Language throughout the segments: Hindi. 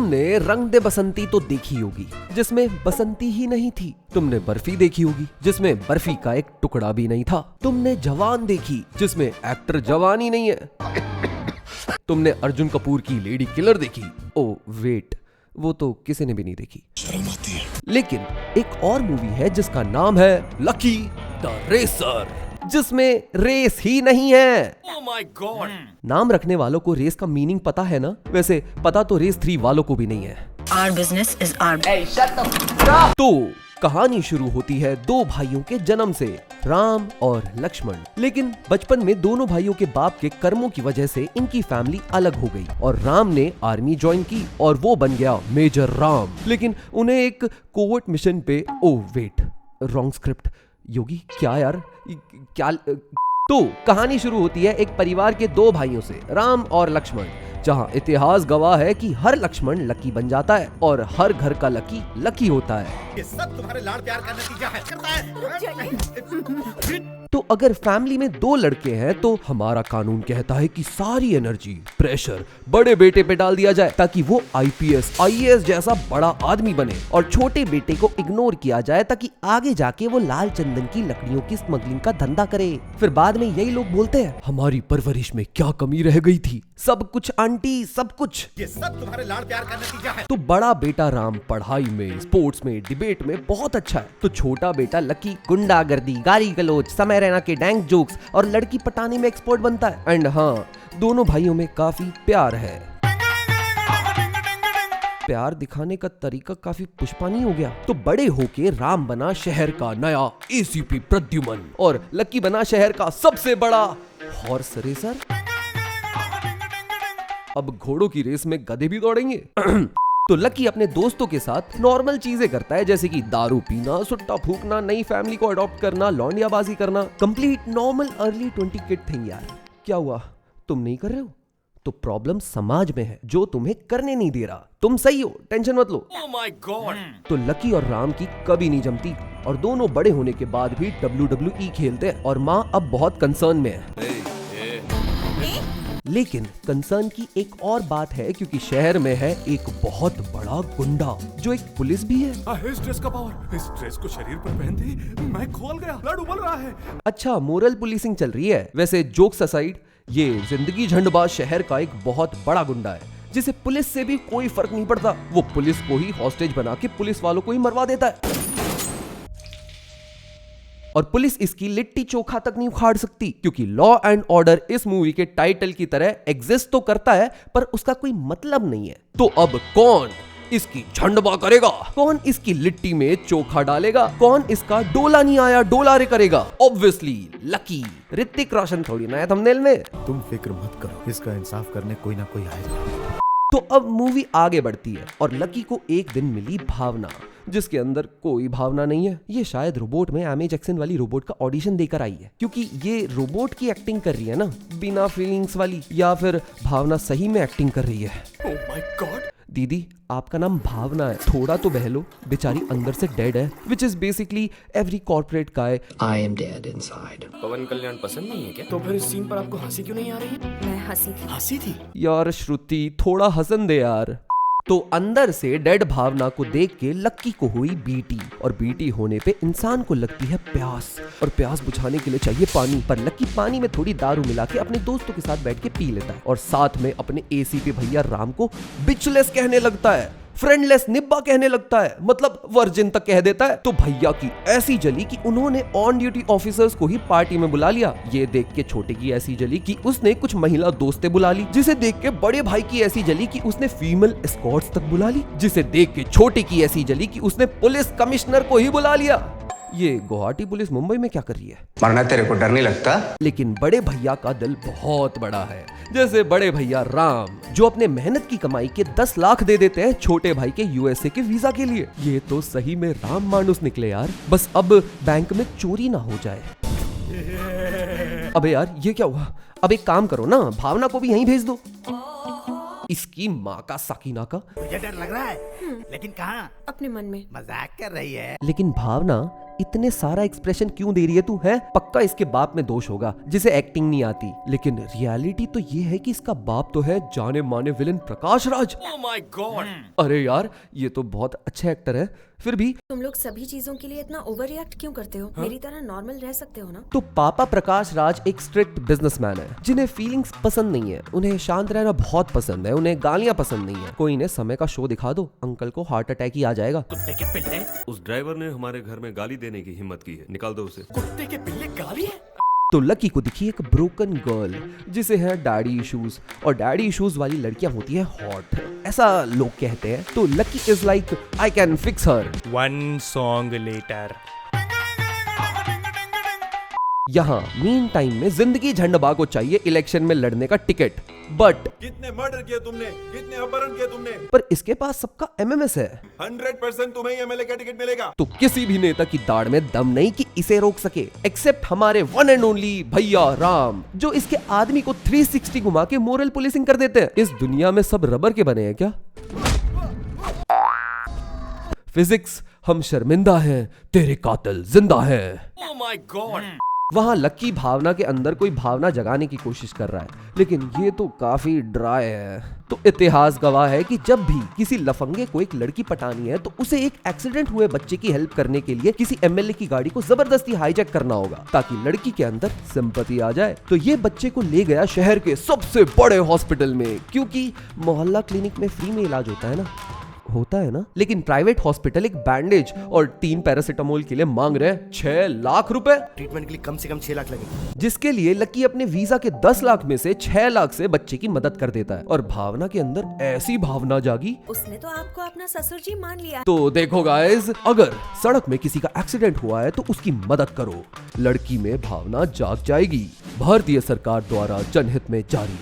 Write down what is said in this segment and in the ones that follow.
तुमने रंग दे बसंती तो देखी होगी, जिसमें बसंती ही नहीं थी। तुमने बर्फी देखी होगी, जिसमें बर्फी का एक टुकड़ा भी नहीं था। तुमने जवान देखी, जिसमें एक्टर जवान ही नहीं है। तुमने अर्जुन कपूर की लेडी किलर देखी। ओ वेट, वो तो किसी ने भी नहीं देखी। शर्म आती है। लेकिन एक और मूवी है जिसका नाम है लकी द रेसर, जिसमें रेस ही नहीं है। Oh my God! नाम रखने वालों को रेस का मीनिंग पता है ना? वैसे पता तो रेस 3 वालों को भी नहीं है। Our business is our... Hey, shut up! तो कहानी शुरू होती है 2 भाइयों के जन्म से, राम और लक्ष्मण। लेकिन बचपन में दोनों भाइयों के बाप के कर्मों की वजह से इनकी फैमिली अलग हो गई और राम ने आर्मी ज्वाइन की और वो बन गया मेजर राम। लेकिन उन्हें एक कोवर्ट मिशन पे, ओ वेट, रॉन्ग स्क्रिप्ट। योगी क्या यार, क्या? तो कहानी शुरू होती है एक परिवार के 2 भाइयों से, राम और लक्ष्मण, जहां इतिहास गवाह है कि हर लक्ष्मण लकी बन जाता है और हर घर का लकी लकी होता है। ये सब तुम्हारे लाड़ प्यार का नतीजा है। तो अगर फैमिली में 2 लड़के हैं तो हमारा कानून कहता है कि सारी एनर्जी, प्रेशर बड़े बेटे पे डाल दिया जाए ताकि वो IPS, IAS जैसा बड़ा आदमी बने, और छोटे बेटे को इग्नोर किया जाए ताकि आगे जाके वो लाल चंदन की लकड़ियों की स्मगलिंग का धंधा करे। फिर बाद में यही लोग बोलते हैं हमारी परवरिश में क्या कमी रह गई थी, सब कुछ आंटी, सब कुछ, ये सब तुम्हारे लाड़ प्यार का नतीजा है। तो बड़ा बेटा राम पढ़ाई में, स्पोर्ट्स में, डिबेट में बहुत अच्छा है, तो छोटा बेटा लकी गुंडागर्दी, गाली गलोच, समय रहना के डैंक जोक्स और लड़की पटाने में एक्सपर्ट बनता है। एंड हाँ, दोनों भाइयों में काफी प्यार है। प्यार दिखाने का तरीका काफी पुष्पानी हो गया। तो बड़े होके राम बना शहर का नया ACP प्रद्युमन और लकी बना शहर का सबसे बड़ा हॉर्स रेसर। अब घोड़ों की रेस में गधे भी दौड़ेंगे। तो लकी अपने दोस्तों के साथ नॉर्मल चीजें करता है, जैसे कि दारू पीना, सुट्टा फूकना, नई फैमिली को अडॉप्ट करना, लौंडियाबाजी करना, complete normal early 20 kid thing. यार क्या हुआ, तुम नहीं कर रहे हो? तो प्रॉब्लम समाज में है जो तुम्हें करने नहीं दे रहा। तुम सही हो, टेंशन मत लो। Oh my God! तो लकी और राम की कभी नहीं जमती और दोनों बड़े होने के बाद भी WWE खेलते हैं और माँ अब बहुत कंसर्न में है। लेकिन कंसर्न की एक और बात है, क्योंकि शहर में है एक बहुत बड़ा गुंडा जो एक पुलिस भी है। इस ड्रेस का पावर, इस ड्रेस को शरीर पर पहनते मैं खोल गया, ब्लड उबल रहा है। अच्छा, मोरल पुलिसिंग चल रही है। वैसे जोक्स असाइड, ये जिंदगी झंडबाज शहर का एक बहुत बड़ा गुंडा है जिसे पुलिस से भी कोई फर्क नहीं पड़ता। वो पुलिस को ही हॉस्टेज बना के पुलिस वालों को ही मरवा देता है और पुलिस इसकी लिट्टी चोखा तक नहीं उखाड़ सकती, क्योंकि लॉ एंड ऑर्डर इस मूवी के टाइटल की तरह एग्जिस्ट तो करता है पर उसका कोई मतलब नहीं है। तो अब कौन इसकी झंडबा करेगा? कौन इसकी लिट्टी में चोखा डालेगा? कौन इसका डोला नहीं आया डोलारे करेगा? Obviously lucky. ऋतिक रोशन थोड़ी ना है थंबनेल में। तुम फिक्र मत करो, इसका इंसाफ करने कोई ना कोई आएगा। तो अब मूवी आगे बढ़ती है और लकी को एक दिन मिली भावना, जिसके अंदर कोई भावना नहीं है। ये शायद रोबोट में एमी जैक्सन वाली रोबोट का ऑडिशन देकर आई है, क्योंकि ये रोबोट की एक्टिंग कर रही है ना, बिना फीलिंग्स वाली, या फिर भावना सही में एक्टिंग कर रही है। Oh my God! दीदी, आपका नाम भावना है, थोड़ा तो बहलो, बेचारी अंदर से डेड है, which is basically every corporate guy. I am dead inside. पवन कल्याण पसंद नहीं है क्या? तो फिर इस सीन पर आपको हंसी क्यों नहीं आ रही है? मैं हंसी थी। यार श्रुति, थोड़ा हंसन दे यार। तो अंदर से डेड भावना को देख के लक्की को हुई बीटी, और बीटी होने पे इंसान को लगती है प्यास, और प्यास बुझाने के लिए चाहिए पानी। पर लक्की पानी में थोड़ी दारू मिला के अपने दोस्तों के साथ बैठ के पी लेता है और साथ में अपने ACP भैया राम को बिचलेस कहने लगता है, फ्रेंडलेस निब्बा कहने लगता है, मतलब वर्जिन तक कह देता है। तो भैया की ऐसी जली कि उन्होंने ऑन ड्यूटी ऑफिसर्स को ही पार्टी में बुला लिया। ये देख के छोटे की ऐसी जली कि उसने कुछ महिला दोस्तें बुला ली, जिसे देख के बड़े भाई की ऐसी जली कि उसने फीमेल एस्कॉर्ट्स तक बुला ली, जिसे देख के छोटे की ऐसी जली कि उसने पुलिस कमिश्नर को ही बुला लिया। ये गुवाहाटी पुलिस मुंबई में क्या कर रही है? मरना तेरे को डर नहीं लगता? लेकिन बड़े भैया का दिल बहुत बड़ा है, जैसे बड़े भैया राम, जो अपने मेहनत की कमाई के 10 लाख दे देते हैं छोटे भाई के USA के वीजा के लिए। ये तो सही में राम मानुस निकले यार। बस अब बैंक में चोरी ना हो जाए। अबे यार, ये क्या हुआ? अब एक काम करो ना, भावना को भी यहीं भेज दो। इसकी माँ का सकीना का। मुझे डर लग रहा है, लेकिन कहाँ? अपने मन में। मजाक कर रही है। लेकिन भावना इतने सारा एक्सप्रेशन क्यों दे रही है तू? है पक्का इसके बाप में दोष होगा जिसे एक्टिंग नहीं आती, लेकिन रियलिटी तो ये है कि इसका बाप तो है जाने माने villain Prakash Raj. Oh my God! अरे यार ये तो बहुत अच्छे एक्टर है, फिर भी तुम लोग सभी चीजों के लिए इतना ओवर रिएक्ट क्यों करते हो? मेरी तरह नॉर्मल रह सकते हो ना? तो पापा प्रकाश राज एक स्ट्रिक्ट बिजनेसमैन है जिन्हें फीलिंग्स पसंद नहीं है, उन्हें शांत रहना बहुत पसंद है, उन्हें गालियां पसंद नहीं है। कोई इन्हें समय का शो दिखा दो, अंकल को हार्ट अटैक ही आ जाएगा। उस ड्राइवर ने हमारे घर में गाली देने की हिम्मत की है, निकाल दो उसे। कुत्ते के पिल्ले गाली है? तो लकी को दिखी एक ब्रोकन गर्ल जिसे है डैडी इश्यूज, और डैडी इश्यूज वाली लड़कियां होती है हॉट, ऐसा लोग कहते हैं। तो lucky is like I can fix her. One song later. यहाँ मीन टाइम में जिंदगी झंडबा को चाहिए इलेक्शन में लड़ने का टिकट, बट कितने मर्डर किए तुमने, कितने अपहरण किए तुमने? पर इसके पास सबका एमएमएस है। 100% तुम्हें एमएलए का टिकट मिलेगा। तो किसी भी नेता की दाढ़ में दम नहीं कि इसे रोक सके, एक्सेप्ट हमारे वन एंड ओनली भैया राम, जो इसके आदमी को 360 घुमा के मोरल पुलिसिंग कर देते हैं। इस दुनिया में सब रबर के बने हैं क्या? फिजिक्स, हम शर्मिंदा हैं, तेरे कातिल जिंदा है। Oh my God! वहां लक्की भावना के अंदर कोई भावना जगाने की कोशिश कर रहा है, लेकिन ये तो काफी ड्राई है। तो इतिहास गवाह है कि जब भी किसी लफंगे को एक लड़की पटानी है तो उसे एक एक्सीडेंट हुए बच्चे की हेल्प करने के लिए किसी एमएलए की गाड़ी को जबरदस्ती हाईजैक करना होगा ताकि लड़की के अंदर सिंपैथी आ जाए। तो ये बच्चे को ले गया शहर के सबसे बड़े हॉस्पिटल में, क्योंकि मोहल्ला क्लिनिक में फ्री में इलाज होता है ना, लेकिन प्राइवेट हॉस्पिटल एक बैंडेज और 3 पैरासिटामोल के लिए मांग रहे हैं 6 लाख रुपए, ट्रीटमेंट के लिए कम से कम 6 लाख लगेंगे। जिसके लिए लकी अपने वीजा के 10 लाख में से 6 लाख से बच्चे की मदद कर देता है। और भावना के अंदर ऐसी भावना जागी, उसने तो आपको अपना ससुर जी मान लिया। तो देखो गाइस, अगर सड़क में किसी का एक्सीडेंट हुआ है तो उसकी मदद करो, लड़की में भावना जाग जाएगी। भारतीय सरकार द्वारा जनहित में जारी।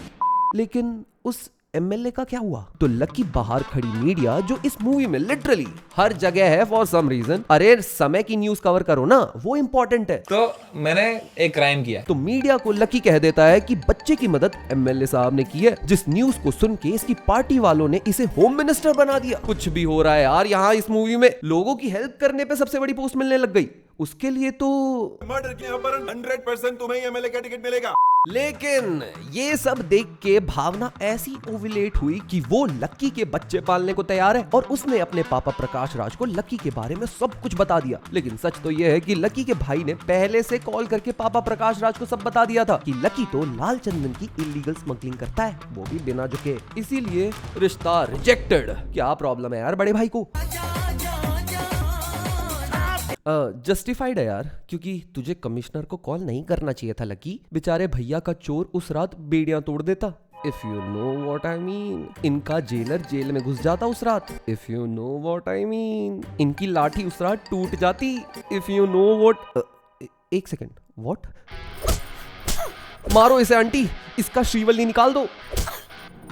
लेकिन उस एमएलए का क्या हुआ? तो लकी बाहर खड़ी मीडिया जो इस मूवी में लिटरली हर जगह है फॉर सम रीजन, अरे समय की न्यूज कवर करो ना, वो इंपॉर्टेंट है। तो मैंने एक क्राइम किया। तो मीडिया को लकी कह देता है कि बच्चे की मदद एमएलए साहब ने की है, जिस न्यूज को सुन के इसकी पार्टी वालों ने इसे होम मिनिस्टर बना दिया। कुछ भी हो रहा है यार यहाँ इस मूवी में, लोगों की हेल्प करने पे सबसे बड़ी पोस्ट मिलने लग गई, उसके लिए तो मर्डर किए, अपहरण, 100% तुम्हें एमएलए का टिकट मिलेगा। लेकिन ये सब देख के भावना ऐसी ओवुलेट हुई कि वो लक्की के बच्चे पालने को तैयार है, और उसने अपने पापा प्रकाश राज को लक्की के बारे में सब कुछ बता दिया। लेकिन सच तो ये है कि लक्की के भाई ने पहले से कॉल करके पापा प्रकाश राज को सब बता दिया था कि लक्की तो लाल चंदन की इलीगल स्मगलिंग करता है, वो भी बिना झुके। इसीलिए रिश्ता रिजेक्टेड। क्या प्रॉब्लम है यार बड़े भाई को? जस्टिफाइड है यार, क्योंकि तुझे कमिश्नर को कॉल नहीं करना चाहिए था लकी। बेचारे भैया का चोर उस रात बेड़ियां तोड़ देता। If you know what I mean, इनका जेलर जेल में घुस जाता उस रात। If you know what I mean, इनकी लाठी उस रात टूट जाती। इफ यू नो व्हाट, एक सेकेंड, व्हाट? मारो इसे आंटी, इसका श्रीवल्ली निकाल दो।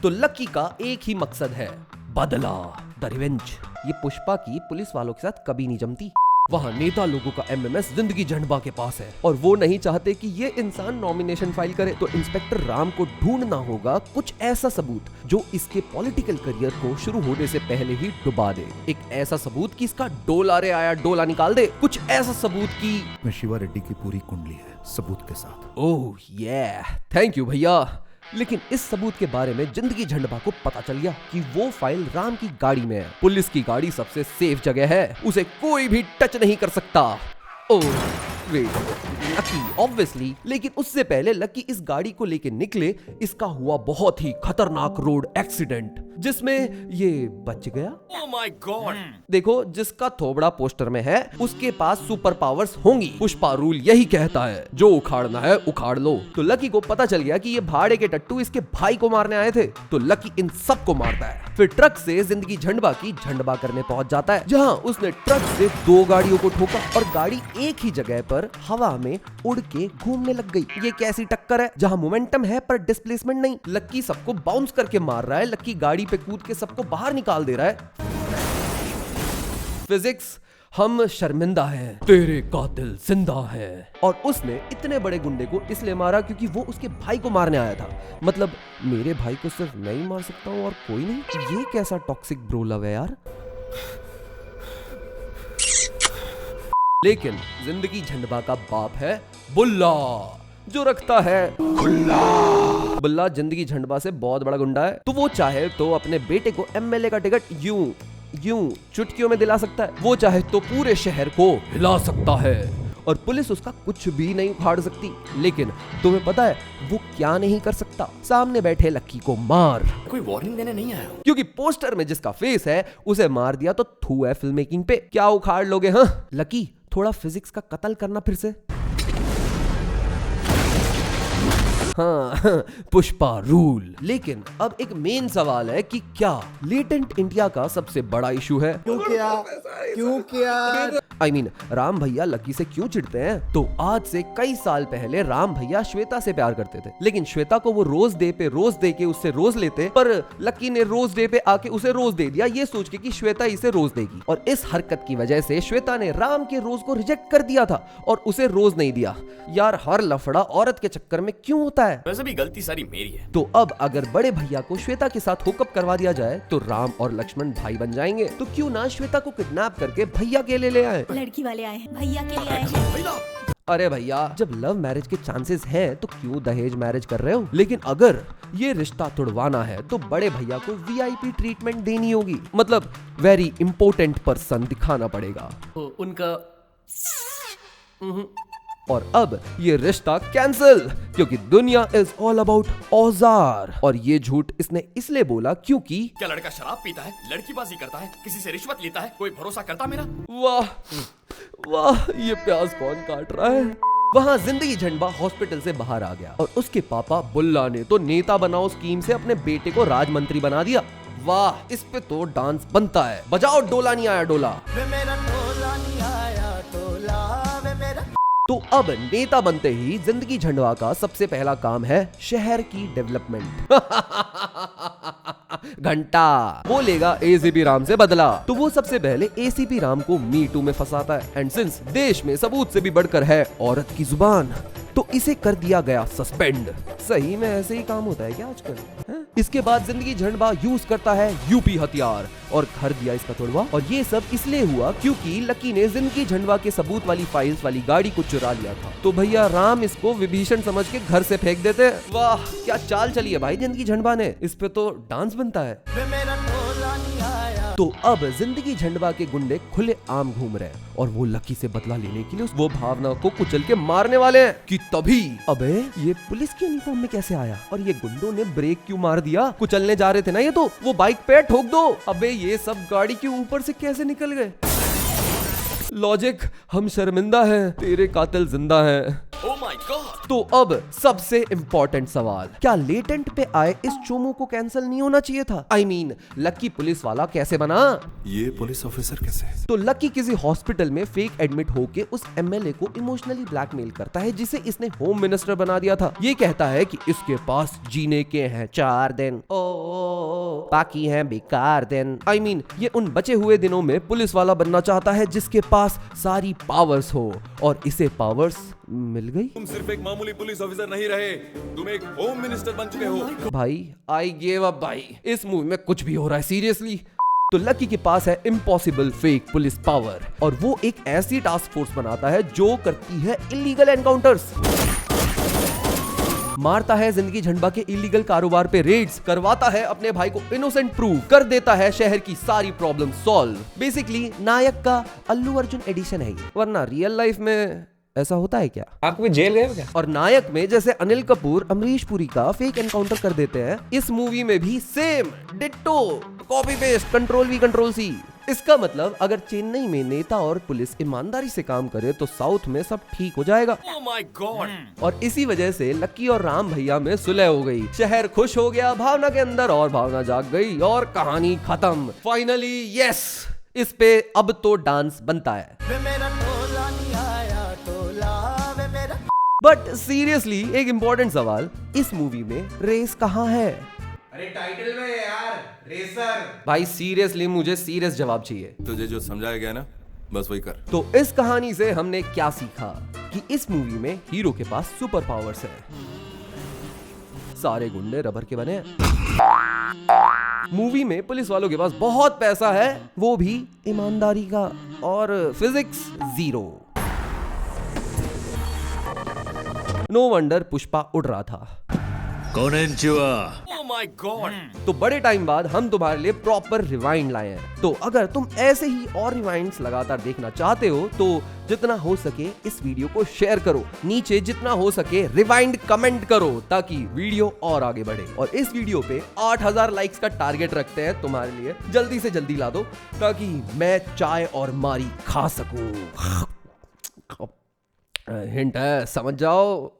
तो लकी का एक ही मकसद है, बदला, द रिवेंज। ये पुष्पा की पुलिस वालों के साथ कभी नहीं जमती। वहाँ नेता लोगों का एमएमएस जिंदगी झंडबा के पास है, और वो नहीं चाहते कि ये इंसान नॉमिनेशन फाइल करे। तो इंस्पेक्टर राम को ढूंढना होगा कुछ ऐसा सबूत जो इसके पॉलिटिकल करियर को शुरू होने से पहले ही डुबा दे। एक ऐसा सबूत कि इसका डोला रे आया डोला निकाल दे। कुछ ऐसा सबूत की में शिवा रेड्डी की पूरी कुंडली है सबूत के साथ। ओह ये थैंक यू भैया। लेकिन इस सबूत के बारे में जिंदगी झंडबा को पता चल गया कि वो फाइल राम की गाड़ी में है। पुलिस की गाड़ी सबसे सेफ जगह है, उसे कोई भी टच नहीं कर सकता। Oh wait, lucky obviously. लेकिन उससे पहले लकी इस गाड़ी को लेके निकले, इसका हुआ बहुत ही खतरनाक रोड एक्सीडेंट जिसमें ये बच गया। Oh my God! देखो, जिसका थोबड़ा पोस्टर में है उसके पास सुपर पावर्स होंगी। पुष्पा रूल यही कहता है, जो उखाड़ना है उखाड़ लो। तो लकी को पता चल गया कि ये भाड़े के टट्टू इसके भाई को मारने आए थे। तो लकी इन सबको मारता है, फिर ट्रक से जिंदगी झंडबा की झंडबा करने पहुंच जाता है, जहां उसने ट्रक से 2 गाड़ियों को ठोका और गाड़ी एक ही जगह पर हवा में उड़ के घूमने लग गई। ये कैसी टक्कर है जहां मोमेंटम है पर डिस्प्लेसमेंट नहीं। लक्की सबको बाउंस करके मार रहा है, लक्की गाड़ी पे कूद के सबको बाहर निकाल दे रहा है। फिजिक्स, हम शर्मिंदा हैं, तेरे कातिल जिंदा हैं। और उसने इतने बड़े गुंडे को इसलिए मारा क्योंकि वो उसके भाई को मारने आया था। मतलब मेरे भाई को सिर्फ मैं ही मार सकता हूँ और कोई नहीं? ये कैसा टॉक्सिक ब्रो लव है यार। लेकिन जिंदगी झंडबा का बाप है बुल्ला, जो रखता है बुल्ला जिंदगी झंडबा से बहुत बड़ा गुंडा है, तो वो चाहे तो अपने बेटे को एमएलए का टिकट यूं चुटकियों में दिला सकता है। वो चाहे तो पूरे शहर को हिला सकता है और पुलिस उसका कुछ भी नहीं उखाड़ सकती। लेकिन तुम्हें पता है वो क्या नहीं कर सकता? सामने बैठे लक्की को मार। कोई वार्निंग देने नहीं आया। क्योंकि पोस्टर में जिसका फेस है उसे मार दिया तो थू है फिल्म मेकिंग पे। क्या उखाड़ लोगे? हाँ लकी, थोड़ा फिजिक्स का कत्ल करना फिर से। हाँ पुष्पा रूल। लेकिन अब एक मेन सवाल है कि क्या लेटेंट इंडिया का सबसे बड़ा इशू है? क्यों किया? I mean, राम भैया लकी से क्यों चिढ़ते हैं? तो आज से कई साल पहले राम भैया श्वेता से प्यार करते थे, लेकिन श्वेता को वो रोज डे पे रोज दे के उससे रोज लेते, पर लकी ने रोज डे पे आके उसे रोज दे दिया ये सोच के कि श्वेता इसे रोज देगी। और इस हरकत की वजह से श्वेता ने राम के रोज को रिजेक्ट कर दिया था और उसे रोज नहीं दिया। यार हर लफड़ा औरत के चक्कर में क्यों होता है? वैसे भी गलती सारी मेरी है। तो अब अगर बड़े भैया को श्वेता के साथ हुकअप करवा दिया जाए तो राम और लक्ष्मण भाई बन जाएंगे। तो क्यों ना श्वेता को किडनैप करके भैया के लिए ले आए? लड़की वाले आए हैं, भैया के लिए आए हैं। अरे भैया, जब लव मैरिज के चांसेस हैं तो क्यों दहेज मैरिज कर रहे हो? लेकिन अगर ये रिश्ता तुड़वाना है तो बड़े भैया को वीआईपी ट्रीटमेंट देनी होगी, मतलब वेरी इंपॉर्टेंट पर्सन दिखाना पड़ेगा उनका। और अब ये रिश्ता कैंसिल, क्योंकि दुनिया इज ऑल अबाउट औजार। और ये झूठ इसने इसलिए बोला क्योंकि क्या लड़का शराब पीता है, लड़कीबाजी करता है, किसी से रिश्वत लेता है, कोई भरोसा करता मेरा? वाह वाह, ये प्याज कौन काट रहा है? वहाँ जिंदगी झंडबा हॉस्पिटल से बाहर आ गया और उसके पापा बुल्ला ने तो नेता बनाओ स्कीम से अपने बेटे को राज मंत्री बना दिया। वाह, इस पे तो डांस बनता है। बजाओ डोला नहीं आया डोला। तो अब नेता बनते ही जिंदगी झंडवा का सबसे पहला काम है शहर की डेवलपमेंट। घंटा वो लेगा एसीपी राम से बदला, तो वो सबसे पहले एसीपी राम को मी टू में फंसाता है। एंड सिंस देश में सबूत से भी बढ़कर है औरत की जुबान, तो इसे कर दिया गया सस्पेंड। सही में ऐसे ही काम होता है क्या आजकल? इसके बाद जिंदगी झंडबा यूज करता है यूपी हथियार और घर दिया इसका तोड़वा। और ये सब इसलिए हुआ क्योंकि लकी ने जिंदगी झंडबा के सबूत वाली फाइल्स वाली गाड़ी को चुरा लिया था। तो भैया राम इसको विभीषण समझ के घर से फेंक देते। वाह क्या चाल चली है भाई जिंदगी झंडबा ने, इस पे तो डांस बनता है। तो अब जिंदगी झंडबा के गुंडे खुले आम घूम रहे हैं और वो लकी से बदला लेने के लिए वो भावना को कुचल के मारने वाले हैं कि तभी अबे ये पुलिस की यूनिफॉर्म में कैसे आया और ये गुंडों ने ब्रेक क्यों मार दिया? कुचलने जा रहे थे ना ये, तो वो बाइक पे ठोक दो। अबे ये सब गाड़ी के ऊपर से कैसे निकल गए? लॉजिक, हम शर्मिंदा हैं, तेरे कातिल जिंदा हैं। Oh my God! तो अब सबसे इंपॉर्टेंट सवाल, क्या लेटेंट पे आए इस चोमू को कैंसिल नहीं होना चाहिए था? I mean, लकी पुलिस वाला कैसे बना? ये पुलिस ऑफिसर कैसे? तो लकी किसी हॉस्पिटल में फेक एडमिट होके उस एमएलए को इमोशनली ब्लैकमेल करता है जिसे इसने होम मिनिस्टर बना दिया था। ये कहता है कि इसके पास जीने के हैं 4 दिन, बाकी हैं बेकार दिन। I mean, ये उन बचे हुए दिनों में पुलिस वाला बनना चाहता है जिसके पास सारी पावर्स हो, और इसे पावर्स मिल गई। तुम सिर्फ एक मामूली पुलिस ऑफिसर नहीं रहे, तुम एक होम मिनिस्टर बन चुके हो। भाई आई गिव अप भाई, इस मूवी में कुछ भी हो रहा है सीरियसली। तो लकी के पास है इम्पॉसिबल फेक पुलिस पावर और वो एक ऐसी टास्क फोर्स बनाता है जो करती है इलीगल एनकाउंटर्स, मारता है जिंदगी झंडबा के इलीगल कारोबार पे रेड्स, करवाता है अपने भाई को इनोसेंट प्रूव, कर देता है शहर की सारी प्रॉब्लम सॉल्व। बेसिकली नायक का अल्लू अर्जुन एडिशन है ये, वरना रियल लाइफ में ऐसा होता है क्या? आप कभी जेल गए हो क्या? और नायक में जैसे अनिल कपूर अमरीश पुरी का फेक एनकाउंटर कर देते हैं, इस मूवी में भी same ditto, copy paste, control V control C. इसका मतलब अगर चेन्नई में नेता और पुलिस ईमानदारी से काम करे तो साउथ में सब ठीक हो जाएगा। Oh my God! और इसी वजह से लकी और राम भैया में सुलह हो गई, शहर खुश हो गया, भावना के अंदर और भावना जाग गई और कहानी खत्म। फाइनली यस, इस पे अब तो डांस बनता है। बट सीरियसली एक इंपॉर्टेंट सवाल, इस मूवी में रेस कहाँ है? अरे टाइटल में यार, रेसर। भाई सीरियसली मुझे सीरियस जवाब चाहिए। तुझे जो समझाया गया ना, बस वही कर। तो इस कहानी से हमने क्या सीखा कि इस मूवी में हीरो के पास सुपर पावर्स है, सारे गुंडे रबर के बने हैं। मूवी में पुलिस वालों के पास बहुत पैसा है, वो भी ईमानदारी का, और फिजिक्स 0। नो वंडर पुष्पा उड़ रहा था। Oh my God! तो बड़े टाइम बाद हम तुम्हारे लिए प्रॉपर रिवाइंड लाए हैं। तो अगर तुम ऐसे ही और रिवाइंड्स लगातार देखना चाहते हो तो जितना हो सके इस वीडियो को शेयर करो, नीचे जितना हो सके रिवाइंड कमेंट करो ताकि वीडियो और आगे बढ़े। और इस वीडियो पे 8000 लाइक्स का टारगेट रखते हैं तुम्हारे लिए, जल्दी से जल्दी ला दो ताकि मैं चाय और मारी खा सकूं। हिंट है, समझ जाओ।